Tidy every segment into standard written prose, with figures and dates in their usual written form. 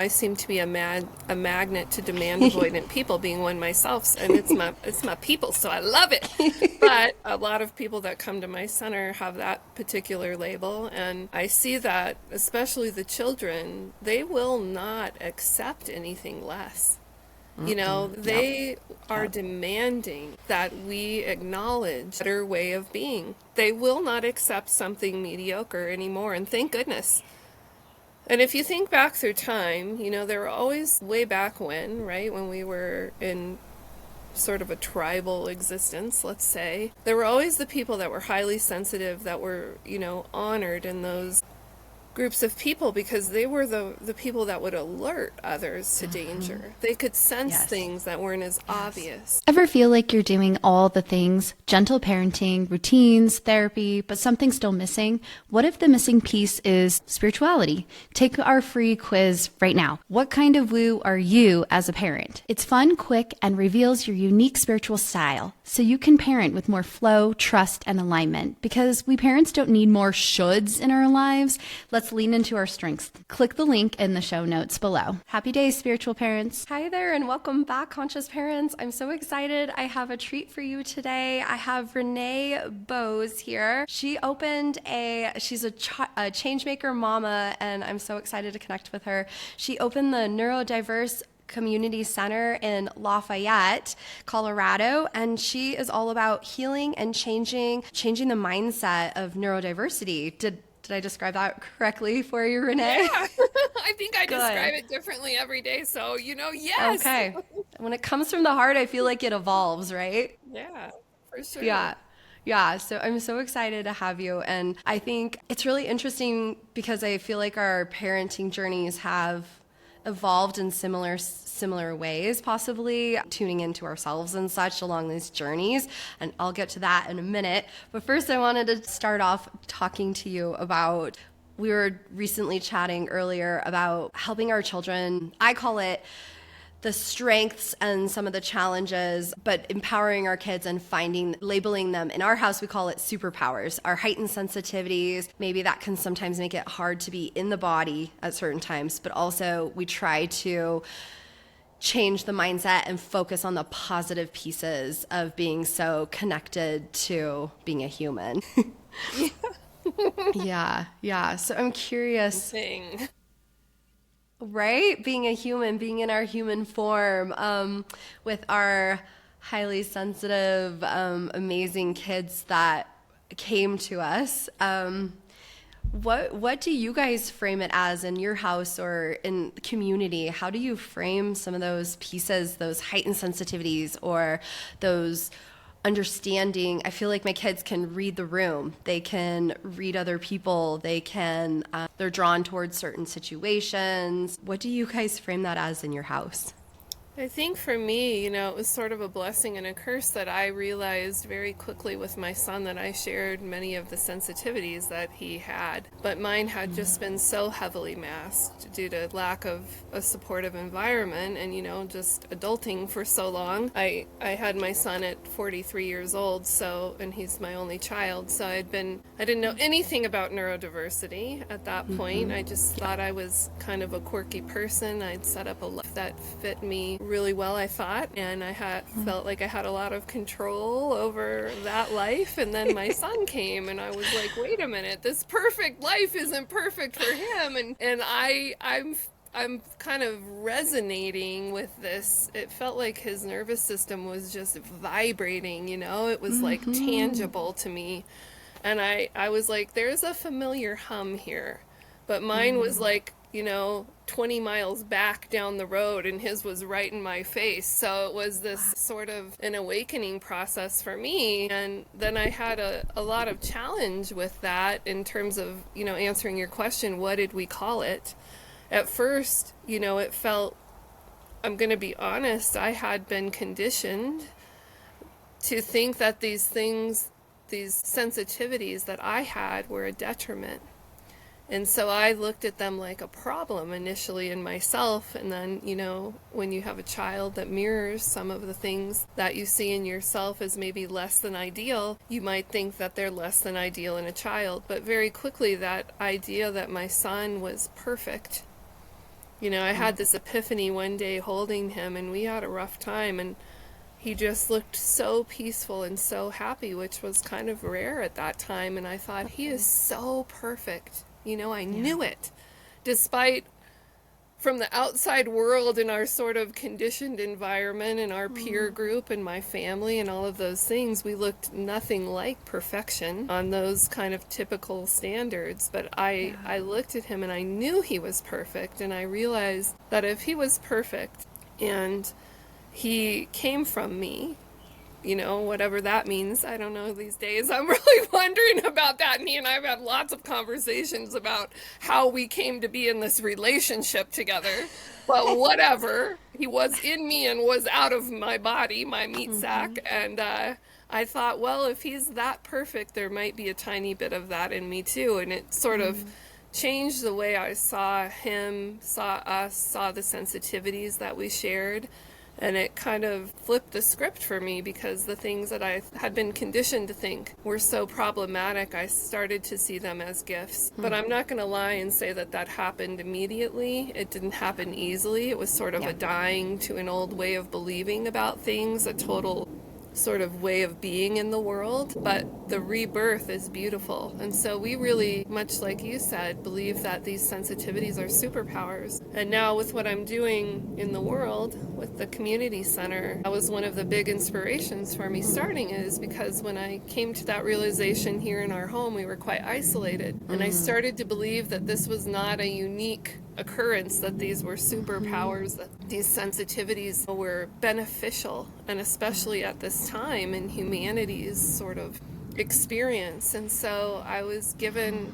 I seem to be a magnet to demand avoidant people, being one myself, and it's my people, so I love it. But a lot of people that come to my center have that particular label, and I see that, especially the children, they will not accept anything less. You know, they are demanding that we acknowledge a better way of being. They will not accept something mediocre anymore, and thank goodness. And if you think back through time, you know, there were always, way back when, right, when we were in sort of a tribal existence, let's say, there were always the people that were highly sensitive, that were, you know, honored in those groups of people, because they were the people that would alert others to danger. They could sense things that weren't as obvious. Ever feel like you're doing all the things, gentle parenting, routines, therapy, but something's still missing? What if the missing piece is spirituality? Take our free quiz right now. What kind of woo are you as a parent? It's fun, quick, and reveals your unique spiritual style, so you can parent with more flow, trust, and alignment, because we parents don't need more shoulds in our lives. Let's lean into our strengths. Click the link in the show notes below. Happy days, spiritual parents. Hi there, and welcome back, Conscious Parents. I'm so excited. I have a treat for you today. I have Renee Boos here. She's a changemaker mama, and I'm so excited to connect with her. She opened the Neurodiverse Community Center in Lafayette, Colorado, and she is all about healing and changing the mindset of neurodiversity. Did I describe that correctly for you, Renee? Yeah, I think I describe it differently every day, so, you know, yes. Okay. When it comes from the heart, I feel like it evolves, right? Yeah, for sure. Yeah, so I'm so excited to have you. And I think it's really interesting because I feel like our parenting journeys have evolved in similar ways, possibly tuning into ourselves and such along these journeys. And I'll get to that in a minute. But first, I wanted to start off talking to you about, we were recently chatting earlier about helping our children. I call it the strengths and some of the challenges, but empowering our kids and labeling them. In our house, we call it superpowers, our heightened sensitivities. Maybe that can sometimes make it hard to be in the body at certain times, but also we try to change the mindset and focus on the positive pieces of being so connected to being a human. Yeah. So I'm curious. Right? Being a human, being in our human form, with our highly sensitive, amazing kids that came to us. What do you guys frame it as in your house or in the community? How do you frame some of those pieces, those heightened sensitivities, or those understanding? I feel like my kids can read the room. They can read other people. They're drawn towards certain situations. What do you guys frame that as in your house? I think for me, you know, it was sort of a blessing and a curse that I realized very quickly with my son that I shared many of the sensitivities that he had, but mine had just been so heavily masked due to lack of a supportive environment and, you know, just adulting for so long. I had my son at 43 years old, and he's my only child, so I didn't know anything about neurodiversity at that point. I just thought I was kind of a quirky person. I'd set up a life that fit me really well, I thought, and I felt like I had a lot of control over that life. And then my son came, and I was like, wait a minute, this perfect life isn't perfect for him, and I'm kind of resonating with this. It felt like his nervous system was just vibrating, you know, it was like tangible to me, and I was like, there's a familiar hum here, but mine was like, you know, 20 miles back down the road, and his was right in my face. So it was this sort of an awakening process for me. And then I had a lot of challenge with that in terms of, you know, answering your question, what did we call it? At first, you know, it felt, I'm going to be honest, I had been conditioned to think that these things, these sensitivities that I had were a detriment. And so I looked at them like a problem initially in myself. And then, you know, when you have a child that mirrors some of the things that you see in yourself as maybe less than ideal, you might think that they're less than ideal in a child. But very quickly, that idea that my son was perfect I had this epiphany one day holding him, and we had a rough time, and he just looked so peaceful and so happy, which was kind of rare at that time. And I thought, he is so perfect. I knew it. Despite from the outside world and our sort of conditioned environment and our peer group and my family and all of those things, we looked nothing like perfection on those kind of typical standards. But I looked at him and I knew he was perfect, and I realized that if he was perfect and he came from me, whatever that means. I don't know these days. I'm really wondering about that. And he and I have had lots of conversations about how we came to be in this relationship together. But whatever. He was in me and was out of my body, my meat sack. And I thought, well, if he's that perfect, there might be a tiny bit of that in me too. And it sort of changed the way I saw him, saw us, saw the sensitivities that we shared. And it kind of flipped the script for me, because the things that I had been conditioned to think were so problematic, I started to see them as gifts. But I'm not going to lie and say that that happened immediately. It didn't happen easily. It was sort of a dying to an old way of believing about things, a total sort of way of being in the world. But the rebirth is beautiful. And so we really, much like you said, believe that these sensitivities are superpowers. And now with what I'm doing in the world with the community center, that was one of the big inspirations for me starting it, is because when I came to that realization here in our home, we were quite isolated. And I started to believe that this was not a unique occurrence, that these were superpowers, that these sensitivities were beneficial, and especially at this time in humanity's sort of experience. And so I was given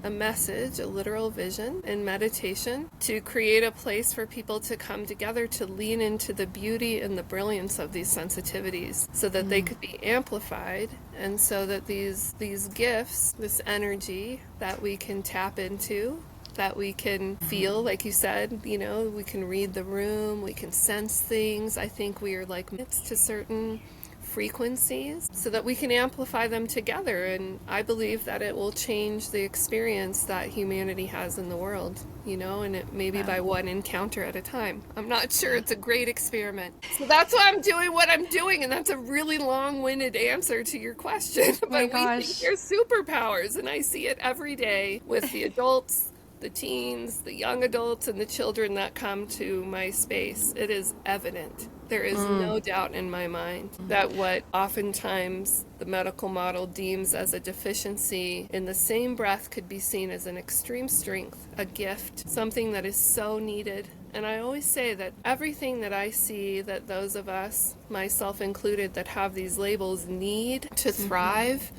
a message, a literal vision in meditation, to create a place for people to come together to lean into the beauty and the brilliance of these sensitivities, so that they could be amplified, and so that these gifts, this energy that we can tap into, that we can feel, like you said, we can read the room, we can sense things. I think we are like magnets to certain frequencies, so that we can amplify them together. And I believe that it will change the experience that humanity has in the world, and it maybe by one encounter at a time. I'm not sure. It's a great experiment. So that's why I'm doing what I'm doing, and that's a really long-winded answer to your question. Oh my But gosh. we think they're superpowers, and I see it every day with the adults, the teens, the young adults, and the children that come to my space. It is evident. There is no doubt in my mind that what oftentimes the medical model deems as a deficiency, in the same breath could be seen as an extreme strength, a gift, something that is so needed. And I always say that everything that I see that those of us, myself included, that have these labels need to thrive,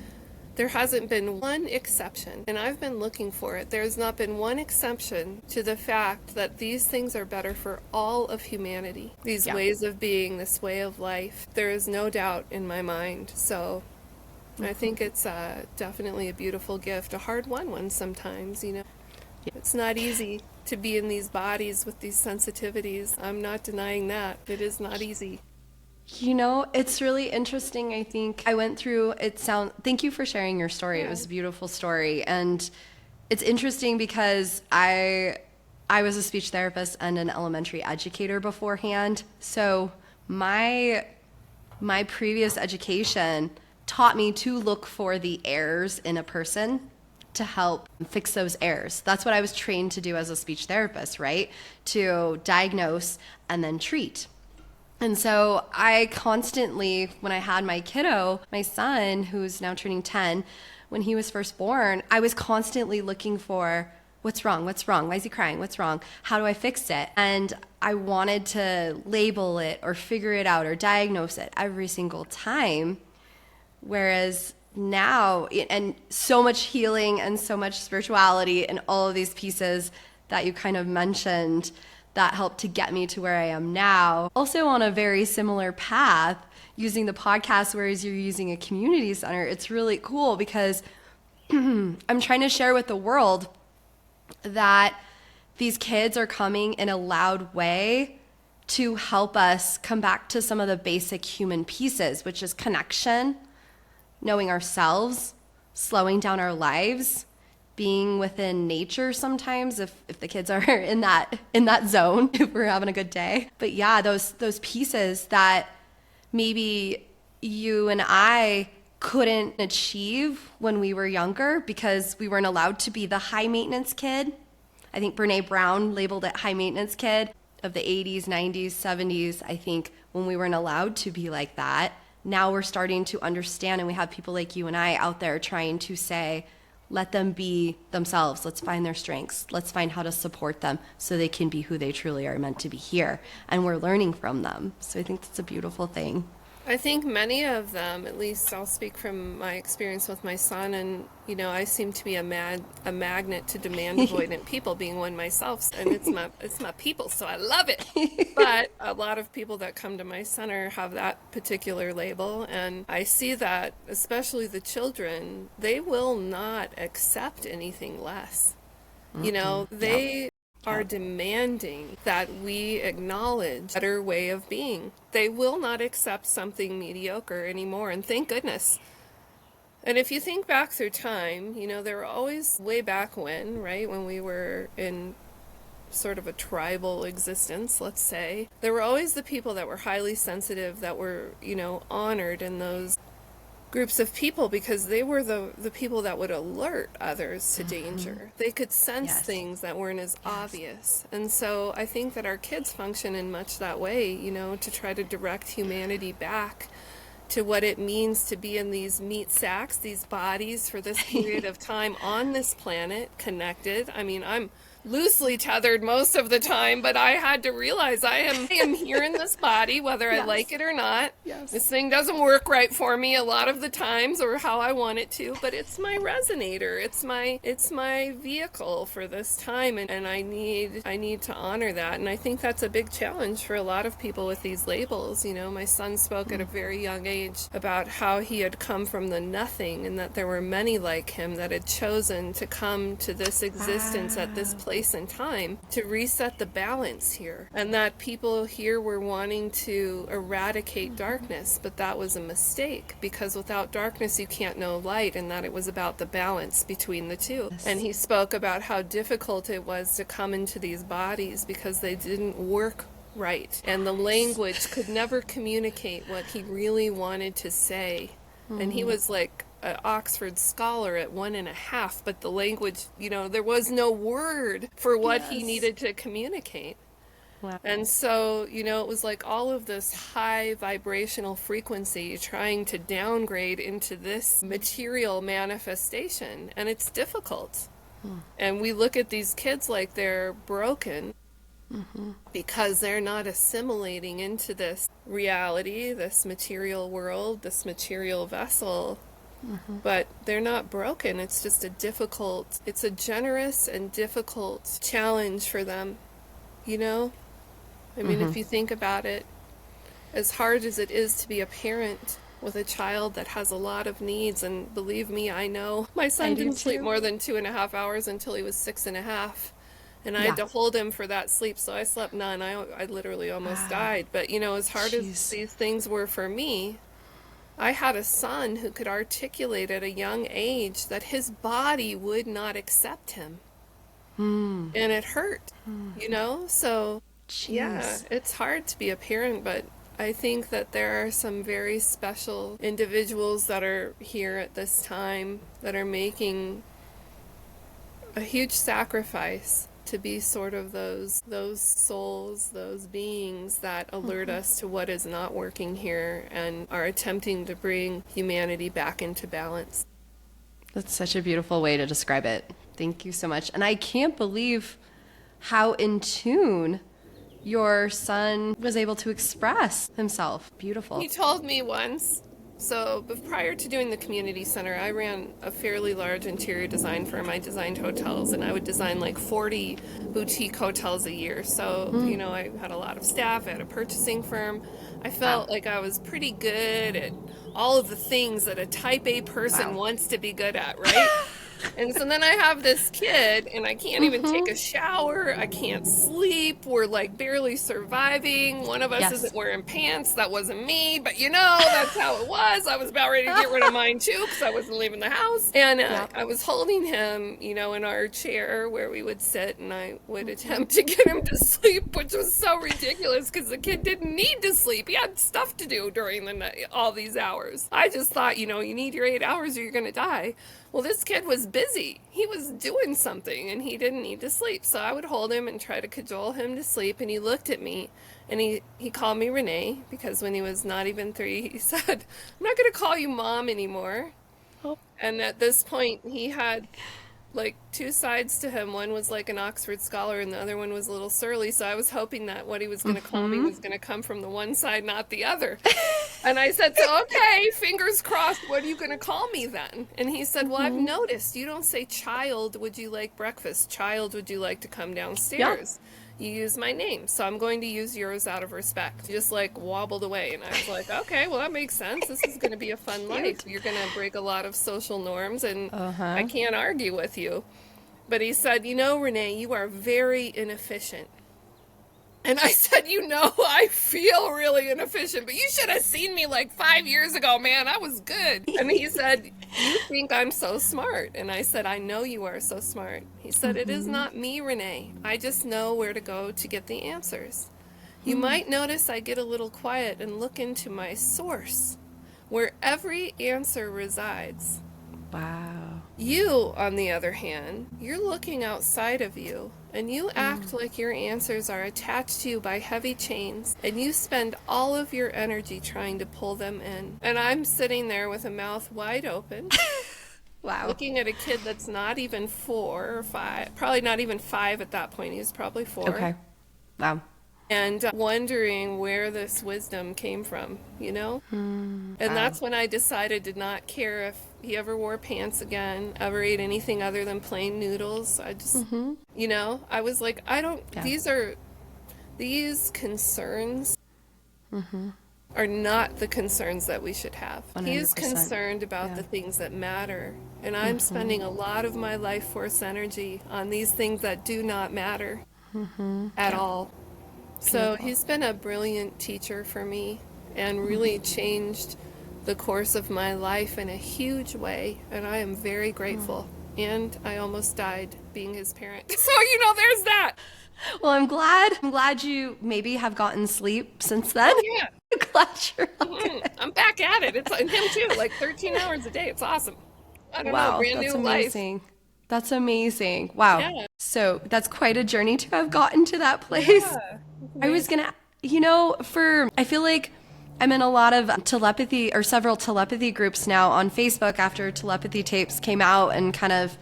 there hasn't been one exception, and I've been looking for it. There's not been one exception to the fact that these things are better for all of humanity. These ways of being, this way of life, there is no doubt in my mind. So I think it's definitely a beautiful gift, a hard-won one sometimes, It's not easy to be in these bodies with these sensitivities. I'm not denying that. It is not easy. It's really interesting. I think I went through thank you for sharing your story. It was a beautiful story. And it's interesting because I was a speech therapist and an elementary educator beforehand. So my previous education taught me to look for the errors in a person to help fix those errors. That's what I was trained to do as a speech therapist, right? To diagnose and then treat. And so I constantly, when I had my kiddo, my son, who's now turning 10, when he was first born, I was constantly looking for, what's wrong? What's wrong? Why is he crying? What's wrong? How do I fix it? And I wanted to label it or figure it out or diagnose it every single time. Whereas now, and so much healing and so much spirituality and all of these pieces that you kind of mentioned, that helped to get me to where I am now. Also on a very similar path, using the podcast, whereas you're using a community center, it's really cool because I'm trying to share with the world that these kids are coming in a loud way to help us come back to some of the basic human pieces, which is connection, knowing ourselves, slowing down our lives, being within nature sometimes if the kids are in that zone, if we're having a good day. But yeah, those pieces that maybe you and I couldn't achieve when we were younger because we weren't allowed to be the high maintenance kid. I think Brene Brown labeled it high maintenance kid of the 80s, 90s, 70s. I think when we weren't allowed to be like that, now we're starting to understand, and we have people like you and I out there trying to say, let them be themselves. Let's find their strengths. Let's find how to support them so they can be who they truly are meant to be here. And we're learning from them. So I think that's a beautiful thing. I think many of them, at least I'll speak from my experience with my son, and I seem to be a magnet to demand avoidant people, being one myself, and it's my people, so I love it. But a lot of people that come to my center have that particular label, and I see that, especially the children, they will not accept anything less. They are demanding that we acknowledge a better way of being. They will not accept something mediocre anymore, and thank goodness. And if you think back through time, there were always, way back when, right, when we were in sort of a tribal existence, let's say, there were always the people that were highly sensitive, that were, honored in those groups of people because they were the people that would alert others to danger. They could sense things that weren't as obvious. And so I think that our kids function in much that way, to try to direct humanity back to what it means to be in these meat sacks, these bodies for this period of time on this planet, connected. I mean, I'm loosely tethered most of the time, but I had to realize I am here in this body, whether I like it or not. This thing doesn't work right for me a lot of the times or how I want it to, but it's my resonator. It's my vehicle for this time, and I need to honor that. And I think that's a big challenge for a lot of people with these labels. My son spoke at a very young age about how he had come from the nothing, and that there were many like him that had chosen to come to this existence at this place and time to reset the balance here, and that people here were wanting to eradicate darkness, but that was a mistake, because without darkness you can't know light, and that it was about the balance between the two. And he spoke about how difficult it was to come into these bodies because they didn't work right, and the language could never communicate what he really wanted to say. And he was like an Oxford scholar at 1.5, but the language, there was no word for what he needed to communicate. Wow. And so, it was like all of this high vibrational frequency trying to downgrade into this material manifestation, and it's difficult. And we look at these kids like they're broken because they're not assimilating into this reality, this material world, this material vessel. But they're not broken. It's just it's a generous and difficult challenge for them, I mean, if you think about it, as hard as it is to be a parent with a child that has a lot of needs, and believe me, I know, my son didn't sleep more than 2.5 hours until he was 6.5. And I had to hold him for that sleep, so I slept none. I literally almost died. But, as hard as these things were for me, I had a son who could articulate at a young age that his body would not accept him. And it hurt, So, yeah, it's hard to be a parent, but I think that there are some very special individuals that are here at this time that are making a huge sacrifice to be sort of those souls, those beings that alert us to what is not working here and are attempting to bring humanity back into balance. That's such a beautiful way to describe it. Thank you so much. And I can't believe how in tune your son was able to express himself. Beautiful. He told me once, but prior to doing the community center, I ran a fairly large interior design firm. I designed hotels, and I would design like 40 boutique hotels a year. So, I had a lot of staff. I had a purchasing firm. I felt like I was pretty good at all of the things that a type A person wants to be good at, right? And so then I have this kid, and I can't even take a shower. I can't sleep. We're like barely surviving. One of us Yes. isn't wearing pants. That wasn't me, but that's how it was. I was about ready to get rid of mine too because I wasn't leaving the house. And I was holding him, in our chair where we would sit, and I would attempt to get him to sleep, which was so ridiculous because the kid didn't need to sleep. He had stuff to do during the night, all these hours. I just thought, you need your 8 hours or you're going to die. Well, this kid was busy. He was doing something and he didn't need to sleep. So I would hold him and try to cajole him to sleep. And he looked at me and he called me Renee because when he was not even 3, he said, "I'm not going to call you mom anymore." Oh. And at this point, he had like 2 sides to him. One was like an Oxford scholar and the other one was a little surly. So I was hoping that what he was going to call me was going to come from the one side, not the other. And I said, "So, okay, fingers crossed, what are you going to call me then?" And he said, "Well, I've noticed you don't say, 'Child, would you like breakfast?' 'Child, would you like to come downstairs?' You use my name, so I'm going to use yours out of respect." He just like wobbled away, and I was like, "Okay, well, that makes sense. This is going to be a fun life. You're going to break a lot of social norms, and I can't argue with you." But he said, "Renee, you are very inefficient." And I said, "I feel really inefficient, but you should have seen me like 5 years ago, man. I was good." And he said, "You think I'm so smart?" And I said, "I know you are so smart." He said, "It is not me, Renee. I just know where to go to get the answers. You might notice I get a little quiet and look into my source, where every answer resides. Wow. You, on the other hand, you're looking outside of you, and you act like your answers are attached to you by heavy chains, and you spend all of your energy trying to pull them in." And I'm sitting there with a mouth wide open, Wow. looking at a kid that's not even 4 or 5, probably not even 5 at that point. He was probably 4. Okay. Wow. And wondering where this wisdom came from, And that's when I decided to not care if he ever wore pants again, ever ate anything other than plain noodles. I just, I was like, these concerns are not the concerns that we should have. He is 100%. concerned about the things that matter. And I'm spending a lot of my life force energy on these things that do not matter at all. So he's been a brilliant teacher for me and really changed the course of my life in a huge way. And I am very grateful. And I almost died being his parent. So, there's that. Well, I'm glad you maybe have gotten sleep since then. Oh, yeah. I'm glad you're all good. I'm back at it. It's and him too, like 13 hours a day. It's awesome. I don't know, Wow, brand that's new life. amazing. That's amazing. Wow. Yeah. So that's quite a journey to have gotten to that place. Yeah. I was gonna, I feel like I'm in a lot of telepathy or several telepathy groups now on Facebook after telepathy tapes came out, and kind of,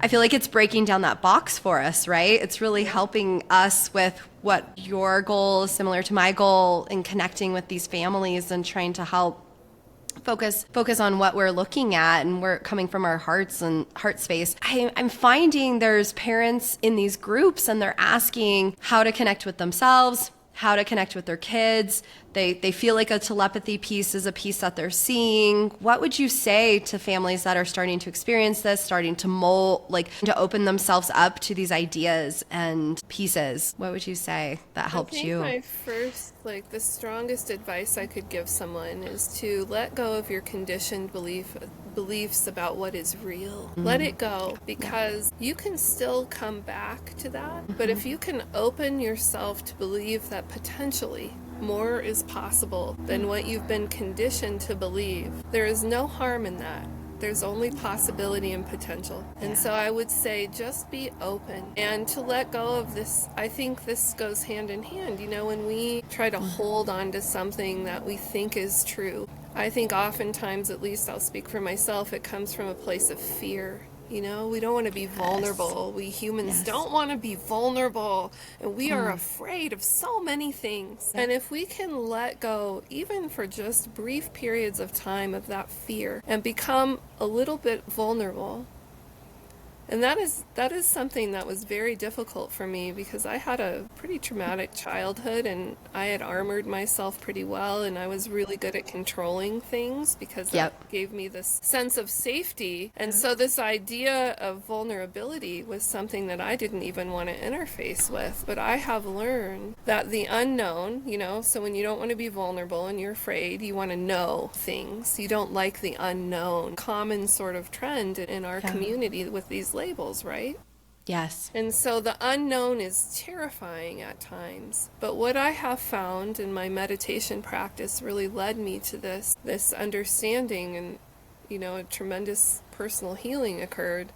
I feel like it's breaking down that box for us, right? It's really helping us with what your goal is similar to my goal in connecting with these families and trying to help focus on what we're looking at, and we're coming from our hearts and heart space. I'm finding there's parents in these groups, and they're asking how to connect with themselves, how to connect with their kids. They feel like a telepathy piece is a piece that they're seeing. What would you say to families that are starting to experience this, starting to mold, like to open themselves up to these ideas and pieces? What would you say that helped you? I think my first, the strongest advice I could give someone is to let go of your conditioned beliefs about what is real. Let it go, because you can still come back to that. But if you can open yourself to believe that potentially more is possible than what you've been conditioned to believe, there is no harm in that. There's only possibility and potential. And so I would say just be open and to let go of this. I think this goes hand in hand. When we try to hold on to something that we think is true, I think oftentimes, at least I'll speak for myself, it comes from a place of fear. We don't want to be vulnerable. We humans don't want to be vulnerable. And we are afraid of so many things. And if we can let go, even for just brief periods of time, of that fear and become a little bit vulnerable, And that is something that was very difficult for me because I had a pretty traumatic childhood and I had armored myself pretty well and I was really good at controlling things because that gave me this sense of safety. And so this idea of vulnerability was something that I didn't even want to interface with. But I have learned that the unknown, so when you don't want to be vulnerable and you're afraid, you want to know things. You don't like the unknown. Common sort of trend in our community with these labels, right? Yes. And so the unknown is terrifying at times. But what I have found in my meditation practice really led me to this understanding, and a tremendous personal healing occurred.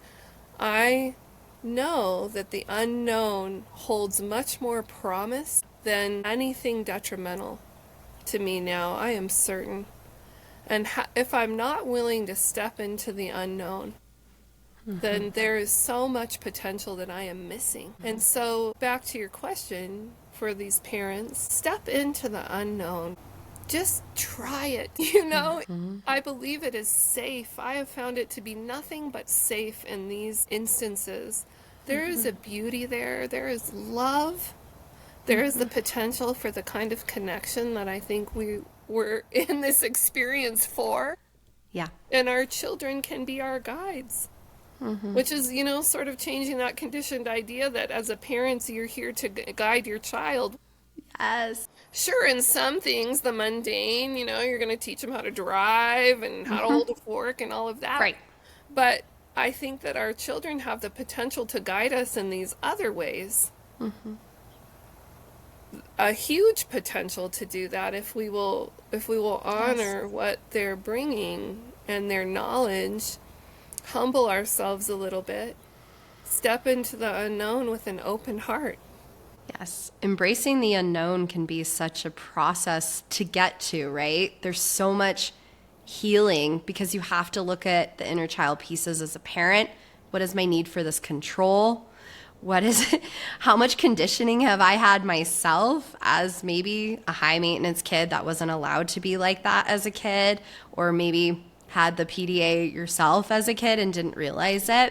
I know that the unknown holds much more promise than anything detrimental to me now. I am certain. And if I'm not willing to step into the unknown, then there is so much potential that I am missing. And so back to your question for these parents, step into the unknown. Just try it, I believe it is safe. I have found it to be nothing but safe in these instances. There is a beauty there. There is love. There is the potential for the kind of connection that I think we were in this experience for. Yeah. And our children can be our guides. Which is, sort of changing that conditioned idea that as a parent, you're here to guide your child. Yes. Sure, in some things, the mundane, you're going to teach them how to drive and how to hold a fork and all of that. Right. But I think that our children have the potential to guide us in these other ways. A huge potential to do that if we will honor what they're bringing and their knowledge. Humble ourselves a little bit, step into the unknown with an open heart. Yes. Embracing the unknown can be such a process to get to, right? There's so much healing because you have to look at the inner child pieces as a parent. What is my need for this control? What is it? How much conditioning have I had myself as maybe a high maintenance kid that wasn't allowed to be like that as a kid, or maybe had the PDA yourself as a kid and didn't realize it,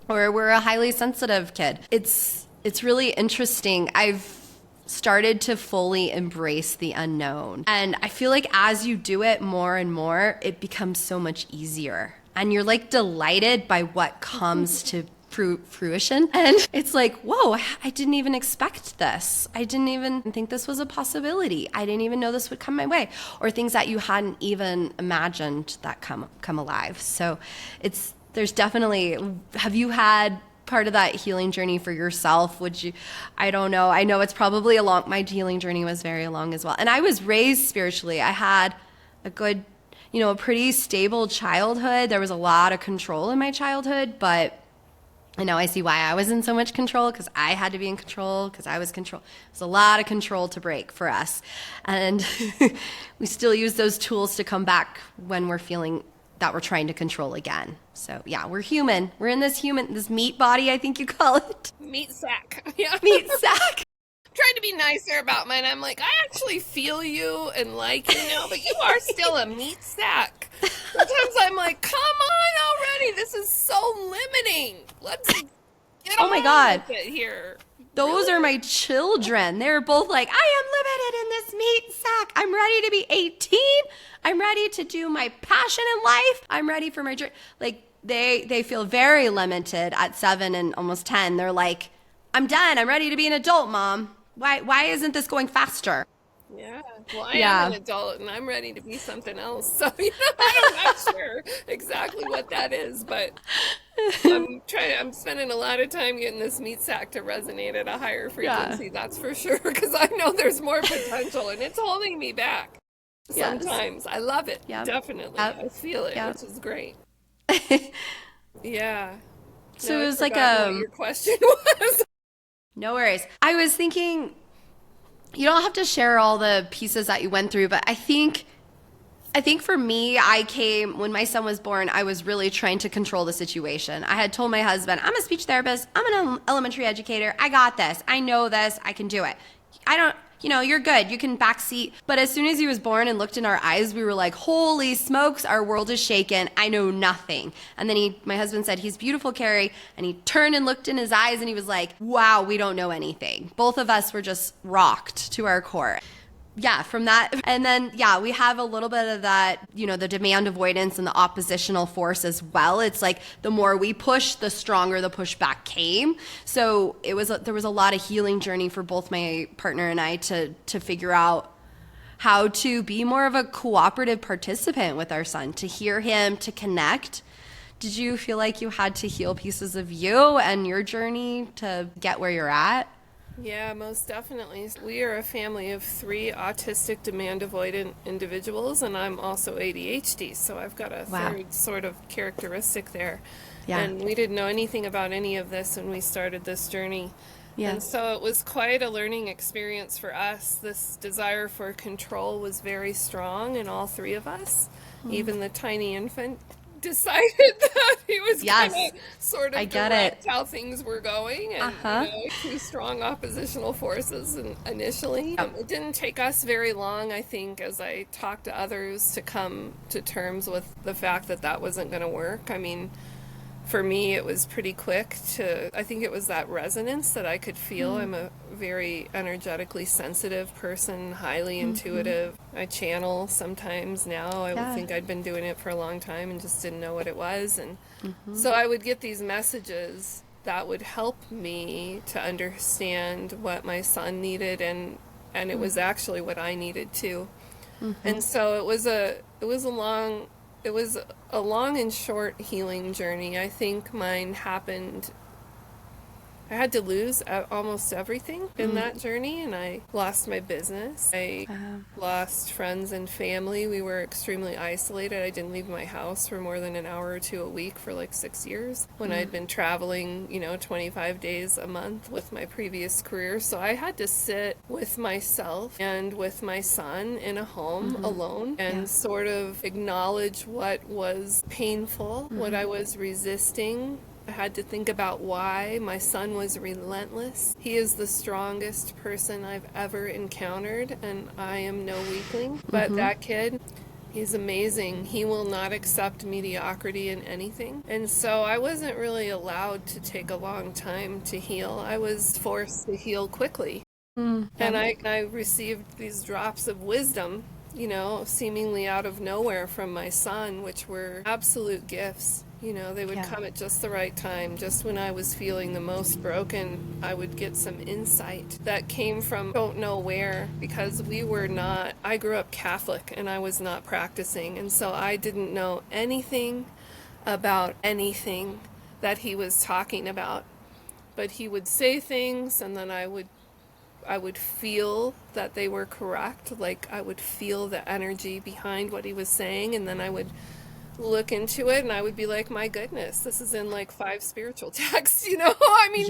or were a highly sensitive kid. It's really interesting. I've started to fully embrace the unknown. And I feel like as you do it more and more, it becomes so much easier. And you're like delighted by what comes to fruition. And it's like, whoa, I didn't even expect this. I didn't even think this was a possibility. I didn't even know this would come my way, or things that you hadn't even imagined that come alive. So there's definitely, have you had part of that healing journey for yourself? I don't know. I know it's probably my healing journey was very long as well. And I was raised spiritually. I had a good, a pretty stable childhood. There was a lot of control in my childhood, but I know I see why I was in so much control, because I had to be in control, because I was control. There's a lot of control to break for us. And we still use those tools to come back when we're feeling that we're trying to control again. So yeah, we're human. We're in this meat body, I think you call it. Meat sack. Yeah. Meat sack. Trying to be nicer about mine. I'm like, I actually feel you and like you now, but you are still a meat sack. Sometimes I'm like, come on already. This is so limiting. Let's get on with it here. Those are my children. They're both like, I am limited in this meat sack. I'm ready to be 18. I'm ready to do my passion in life. I'm ready for my journey. Like they feel very limited at 7 and almost 10. They're like, I'm done. I'm ready to be an adult, Mom. Why isn't this going faster? Yeah, well, I am an adult and I'm ready to be something else. So, I'm not sure exactly what that is, but I'm spending a lot of time getting this meat sack to resonate at a higher frequency. That's for sure, because I know there's more potential and it's holding me back sometimes. I love it. Definitely. I feel it, which is great. Yeah. So it was like what your question was. No worries. I was thinking, you don't have to share all the pieces that you went through, but I think for me, when my son was born, I was really trying to control the situation. I had told my husband, I'm a speech therapist. I'm an elementary educator. I got this. I know this. I can do it. you're good. You can backseat. But as soon as he was born and looked in our eyes, we were like, holy smokes, our world is shaken. I know nothing. And then my husband said, he's beautiful, Carrie. And he turned and looked in his eyes and he was like, wow, we don't know anything. Both of us were just rocked to our core. Yeah, from that. And then, we have a little bit of that, the demand avoidance and the oppositional force as well. It's like the more we push, the stronger the pushback came. So there was a lot of healing journey for both my partner and I to figure out how to be more of a cooperative participant with our son, to hear him, to connect. Did you feel like you had to heal pieces of you and your journey to get where you're at? Yeah, most definitely. We are a family of 3 autistic demand avoidant individuals, and I'm also ADHD, so I've got a third sort of characteristic there. Yeah. And we didn't know anything about any of this when we started this journey. Yeah. And so it was quite a learning experience for us. This desire for control was very strong in all 3 of us. Even the tiny infant decided that he was going to sort of direct how things were going, and 2 strong oppositional forces initially. It didn't take us very long, I think, as I talked to others, to come to terms with the fact that that wasn't going to work. I mean, for me, it was pretty quick I think it was that resonance that I could feel. I'm a very energetically sensitive person, highly intuitive. I channel sometimes now. I would think I'd been doing it for a long time and just didn't know what it was. And so I would get these messages that would help me to understand what my son needed, and it was actually what I needed too. And so it was a long and short healing journey. I think mine happened, I had to lose almost everything in that journey, and I lost my business. I lost friends and family. We were extremely isolated. I didn't leave my house for more than an hour or 2 a week for like 6 years when I'd been traveling, 25 days a month with my previous career. So I had to sit with myself and with my son in a home alone and sort of acknowledge what was painful, what I was resisting. I had to think about why. My son was relentless. He is the strongest person I've ever encountered, and I am no weakling. But that kid, he's amazing. He will not accept mediocrity in anything. And so I wasn't really allowed to take a long time to heal. I was forced to heal quickly. And I received these drops of wisdom, seemingly out of nowhere from my son, which were absolute gifts. They would come at just the right time. Just when I was feeling the most broken, I would get some insight that came from don't know where, because I grew up Catholic and I was not practicing. And so I didn't know anything about anything that he was talking about. But he would say things, and then I would feel that they were correct. Like I would feel the energy behind what he was saying, and then I would look into it and I would be like, my goodness, this is in like 5 spiritual texts, I mean,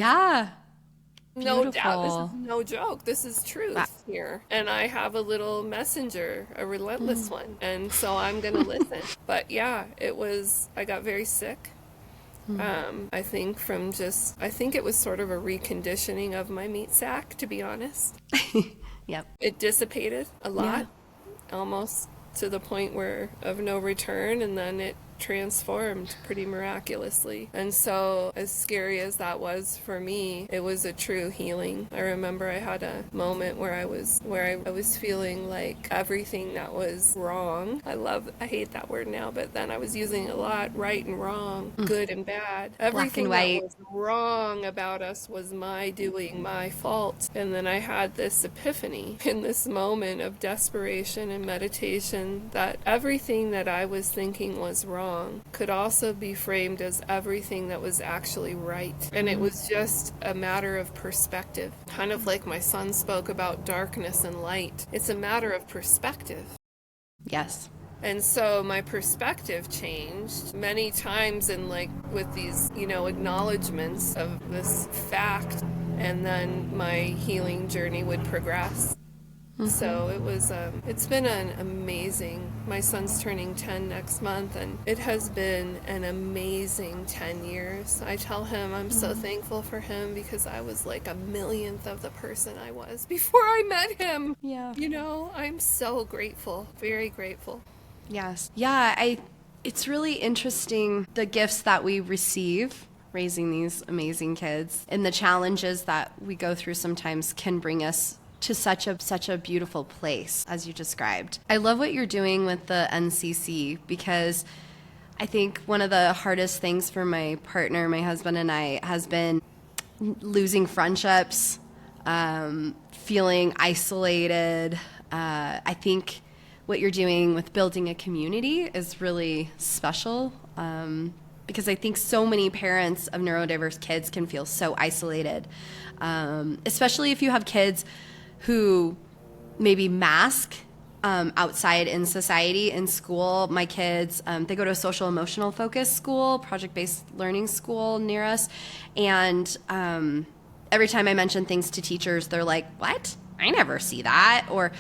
no doubt, this is no joke, this is truth here. And I have a little messenger, a relentless one, and so I'm gonna listen. But I got very sick. I think it was sort of a reconditioning of my meat sack, to be honest. It dissipated a lot, almost to the point of no return, and then it transformed pretty miraculously. And so, as scary as that was for me, it was a true healing. I remember I had a moment where I was feeling like everything that was wrong. I hate that word now, but then I was using it a lot, right and wrong, good and bad. Everything that was wrong about us was my doing, my fault. And then I had this epiphany in this moment of desperation and meditation that everything that I was thinking was wrong could also be framed as everything that was actually right. And it was just a matter of perspective. Kind of like my son spoke about darkness and light. It's a matter of perspective. Yes. And so my perspective changed many times, and with these, acknowledgments of this fact, and then my healing journey would progress. So it's been an amazing, my son's turning 10 next month, and it has been an amazing 10 years. I tell him I'm so thankful for him because I was like a millionth of the person I was before I met him. Yeah. You know, I'm so grateful, very grateful. Yes. Yeah, it's really interesting the gifts that we receive raising these amazing kids, and the challenges that we go through sometimes can bring us to such a beautiful place, as you described. I love what you're doing with the NCC, because I think one of the hardest things for my partner, my husband and I, has been losing friendships, feeling isolated. I think what you're doing with building a community is really special, because I think so many parents of neurodiverse kids can feel so isolated, especially if you have kids who maybe mask outside in society, in school. My kids, they go to a social emotional focus school, project-based learning school near us, and every time I mention things to teachers, they're like, what? I never see that. Or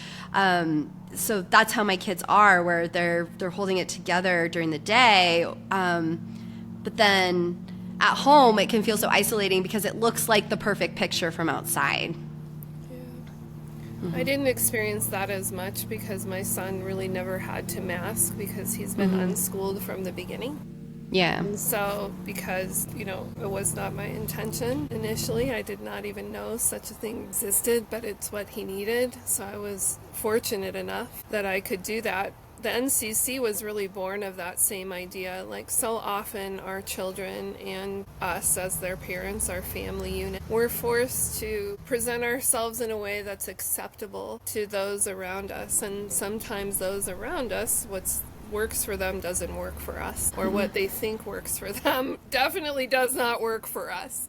so that's how my kids are, where they're holding it together during the day, but then at home it can feel so isolating because it looks like the perfect picture from outside. I didn't experience that as much because my son really never had to mask because he's been unschooled from the beginning. Yeah. And so because, you know, it was not my intention initially, I did not even know such a thing existed, but it's what he needed. So I was fortunate enough that I could do that. The NCC was really born of that same idea. Like, so often our children and us as their parents, our family unit, we're forced to present ourselves in a way that's acceptable to those around us. And sometimes those around us, what's works for them doesn't work for us, or what they think works for them definitely does not work for us.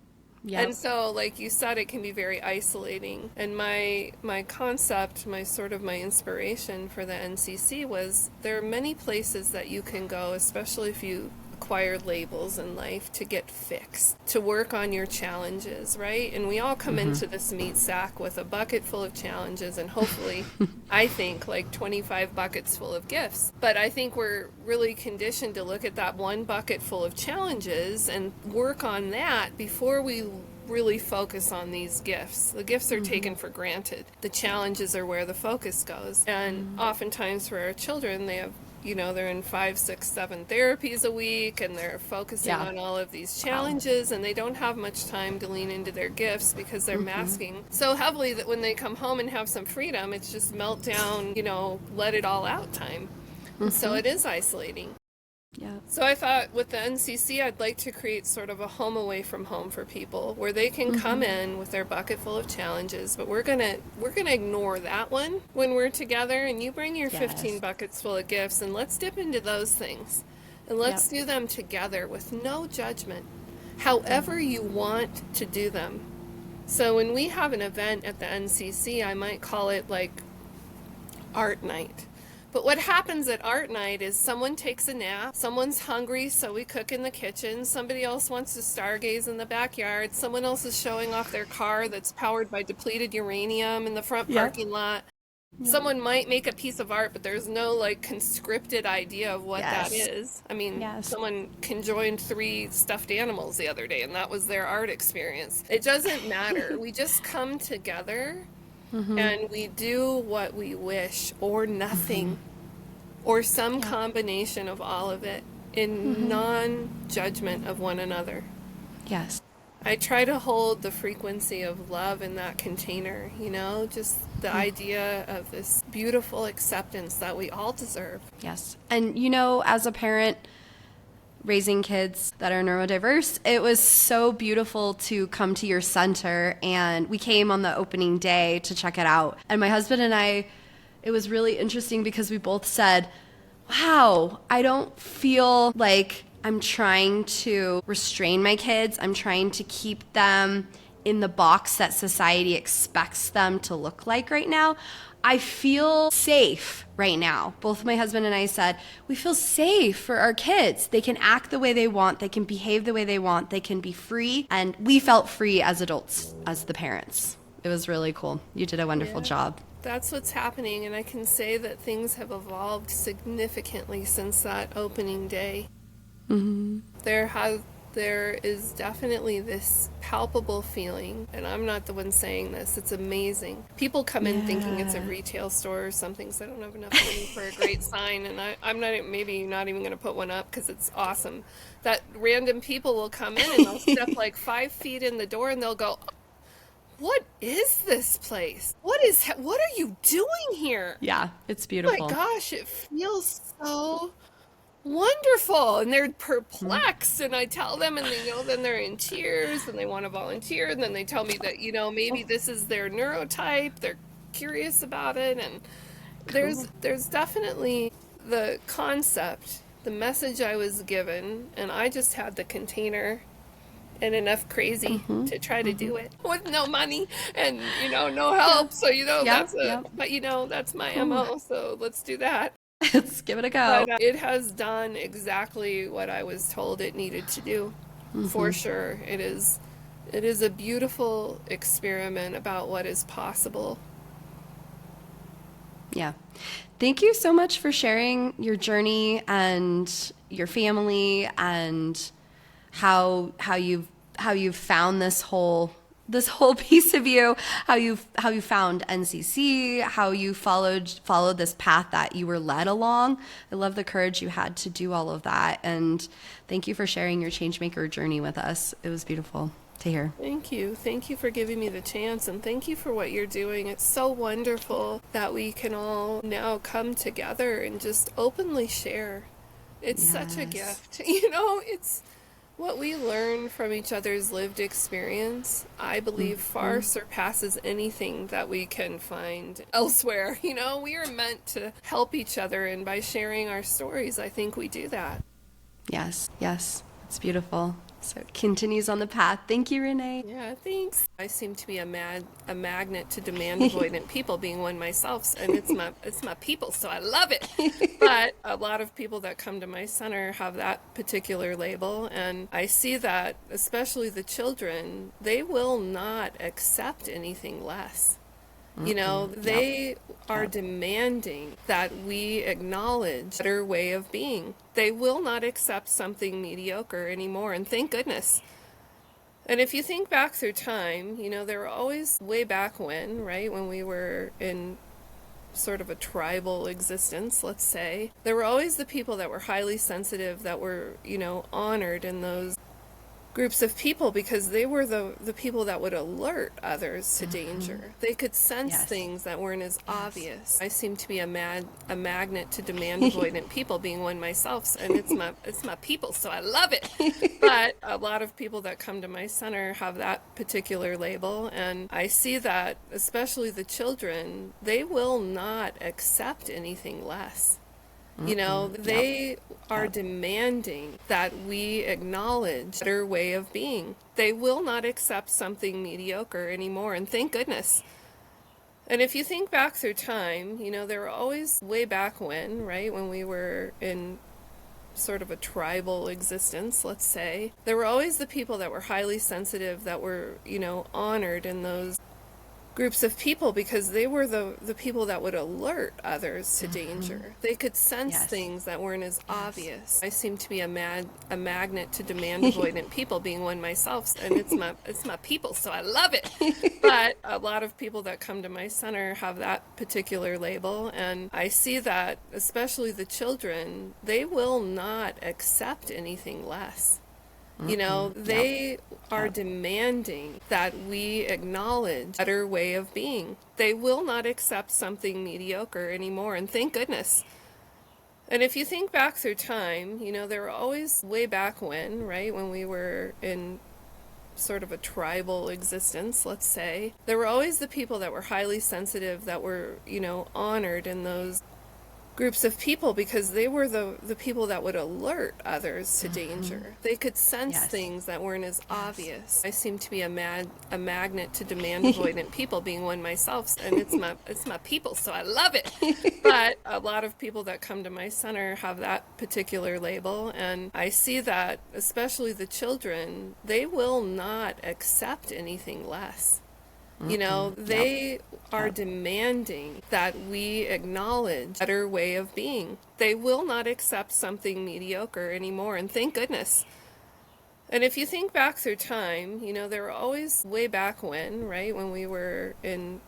Yep. And so, like you said, it can be very isolating. And my concept, my inspiration for the NCC was there are many places that you can go, especially if you acquire labels in life, to get fixed, to work on your challenges, right? And we all come into this meat sack with a bucket full of challenges and hopefully, I think, like 25 buckets full of gifts. But I think we're really conditioned to look at that one bucket full of challenges and work on that before we really focus on these gifts. The gifts are taken for granted. The challenges are where the focus goes. And oftentimes for our children, they have, you know, they're in 5, 6, 7 therapies a week, and they're focusing on all of these challenges, and they don't have much time to lean into their gifts because they're masking so heavily that when they come home and have some freedom, it's just meltdown, you know, let it all out time. And so it is isolating. Yeah. So I thought with the NCC, I'd like to create sort of a home away from home for people where they can come in with their bucket full of challenges, but we're gonna ignore that one when we're together, and you bring your 15 buckets full of gifts, and let's dip into those things, and let's do them together with no judgment, however you want to do them. So when we have an event at the NCC, I might call it like art night. But what happens at art night is someone takes a nap, someone's hungry, so we cook in the kitchen, somebody else wants to stargaze in the backyard, someone else is showing off their car that's powered by depleted uranium in the front parking lot. Someone might make a piece of art, but there's no like conscripted idea of what that is. I mean, someone conjoined 3 stuffed animals the other day, and that was their art experience. It doesn't matter. We just come together and we do what we wish, or nothing, or some combination of all of it in non-judgment of one another. Yes. I try to hold the frequency of love in that container, you know, just the idea of this beautiful acceptance that we all deserve. Yes. And, you know, as a parent raising kids that are neurodiverse, it was so beautiful to come to your center, and we came on the opening day to check it out. And my husband and I, it was really interesting because we both said, wow, I don't feel like I'm trying to restrain my kids. I'm trying to keep them in the box that society expects them to look like right now. I feel safe right now. Both my husband and I said, we feel safe for our kids. They can act the way they want. They can behave the way they want. They can be free. And we felt free as adults, as the parents. It was really cool. You did a wonderful job. That's what's happening, and I can say that things have evolved significantly since that opening day. There is definitely this palpable feeling, and I'm not the one saying this, it's amazing. People come in thinking it's a retail store or something, so I don't have enough money for a great sign, and I'm maybe not even going to put one up because it's awesome. That random people will come in and they'll step like 5 feet in the door and they'll go, what is this place? What are you doing here? Yeah, it's Oh beautiful. my gosh, it feels so wonderful. And they're perplexed, and I tell them, and then they're in tears and they want to volunteer, and then they tell me that maybe this is their neurotype, they're curious about it. And there's definitely the concept, the message I was given, and I just had the container and enough crazy to try to do it with no money and no help. So that's my MO, so let's do that. Let's give it a go. But it has done exactly what I was told it needed to do. For sure. It is a beautiful experiment about what is possible. Yeah. Thank you so much for sharing your journey and your family and how you've found this whole piece of you, how you found NCC, how you followed this path that you were led along. I love the courage you had to do all of that, and thank you for sharing your changemaker journey with us. It was beautiful to hear. Thank you for giving me the chance, and thank you for what you're doing. It's so wonderful that we can all now come together and just openly share. It's such a gift. It's what we learn from each other's lived experience, I believe, far surpasses anything that we can find elsewhere. We are meant to help each other, and by sharing our stories, I think we do that. Yes, it's beautiful. So it continues on the path. Thank you, Renee. Yeah, thanks. I seem to be a magnet to demand avoidant people, being one myself, and it's my people, so I love it. But a lot of people that come to my center have that particular label, and I see that, especially the children, they will not accept anything less. They are demanding that we acknowledge a better way of being. They will not accept something mediocre anymore, and thank goodness. And if you think back through time, there were always, way back when, right, when we were in sort of a tribal existence, let's say, there were always the people that were highly sensitive, that were, honored in those groups of people, because they were the people that would alert others to danger. They could sense things that weren't as obvious. I seem to be a magnet to demand avoidant people, being one myself, and it's my people, so I love it. But a lot of people that come to my center have that particular label, and I see that, especially the children, they will not accept anything less. They are demanding that we acknowledge a better way of being. They will not accept something mediocre anymore, and thank goodness. And if you think back through time, there were always, way back when, right, when we were in sort of a tribal existence, let's say, there were always the people that were highly sensitive, that were, honored in those groups of people, because they were the people that would alert others to danger. They could sense things that weren't as obvious. I seem to be a magnet to demand avoidant people, being one myself, and it's my people, so I love it. But a lot of people that come to my center have that particular label, and I see that, especially the children, they will not accept anything less. They are demanding that we acknowledge a better way of being. They will not accept something mediocre anymore, and thank goodness. And if you think back through time, there were always, way back when, right, when we were in sort of a tribal existence, let's say, there were always the people that were highly sensitive, that were, honored in those groups of people, because they were the people that would alert others to danger. They could sense things that weren't as obvious. I seem to be a magnet to demand avoidant people, being one myself, and it's my people, so I love it. But a lot of people that come to my center have that particular label, and I see that, especially the children, they will not accept anything less. They are demanding that we acknowledge a better way of being. They will not accept something mediocre anymore, and thank goodness. And if you think back through time, there were always, way back when, right, when we were in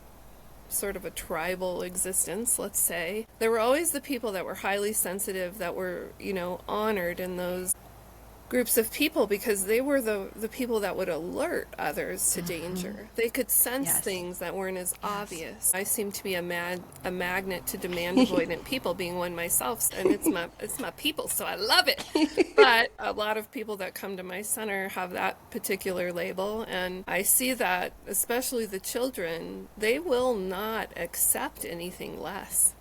sort of a tribal existence, let's say, there were always the people that were highly sensitive, that were, honored in those groups of people, because they were the people that would alert others to danger. They could sense things that weren't as obvious. I seem to be a magnet to demand avoidant people, being one myself, and it's my people, so I love it. But a lot of people that come to my center have that particular label, and I see that, especially the children, they will not accept anything less.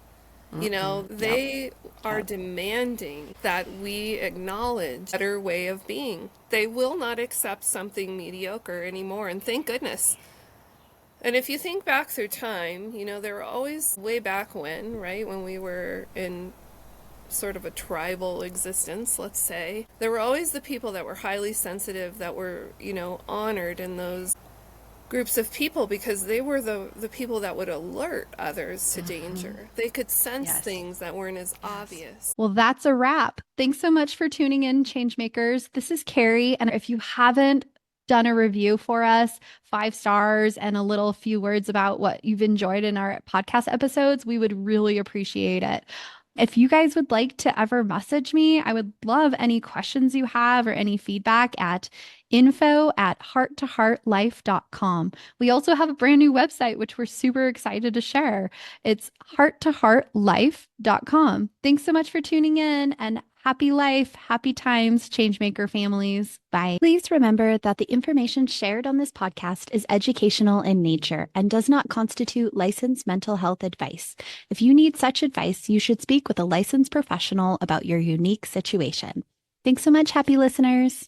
They are demanding that we acknowledge a better way of being. They will not accept something mediocre anymore, and thank goodness. And if you think back through time, there were always, way back when, right, when we were in sort of a tribal existence, let's say, there were always the people that were highly sensitive, that were, honored in those groups of people, because they were the people that would alert others to danger. They could sense things that weren't as obvious. Well, that's a wrap. Thanks so much for tuning in, Changemakers. This is Carrie. And if you haven't done a review for us, 5 stars and a few words about what you've enjoyed in our podcast episodes, we would really appreciate it. If you guys would like to ever message me, I would love any questions you have or any feedback at info@hearttoheartlife.com. We also have a brand new website, which we're super excited to share. It's hearttoheartlife.com. Thanks so much for tuning in, and happy life, happy times, Changemaker families. Bye. Please remember that the information shared on this podcast is educational in nature and does not constitute licensed mental health advice. If you need such advice, you should speak with a licensed professional about your unique situation. Thanks so much, happy listeners.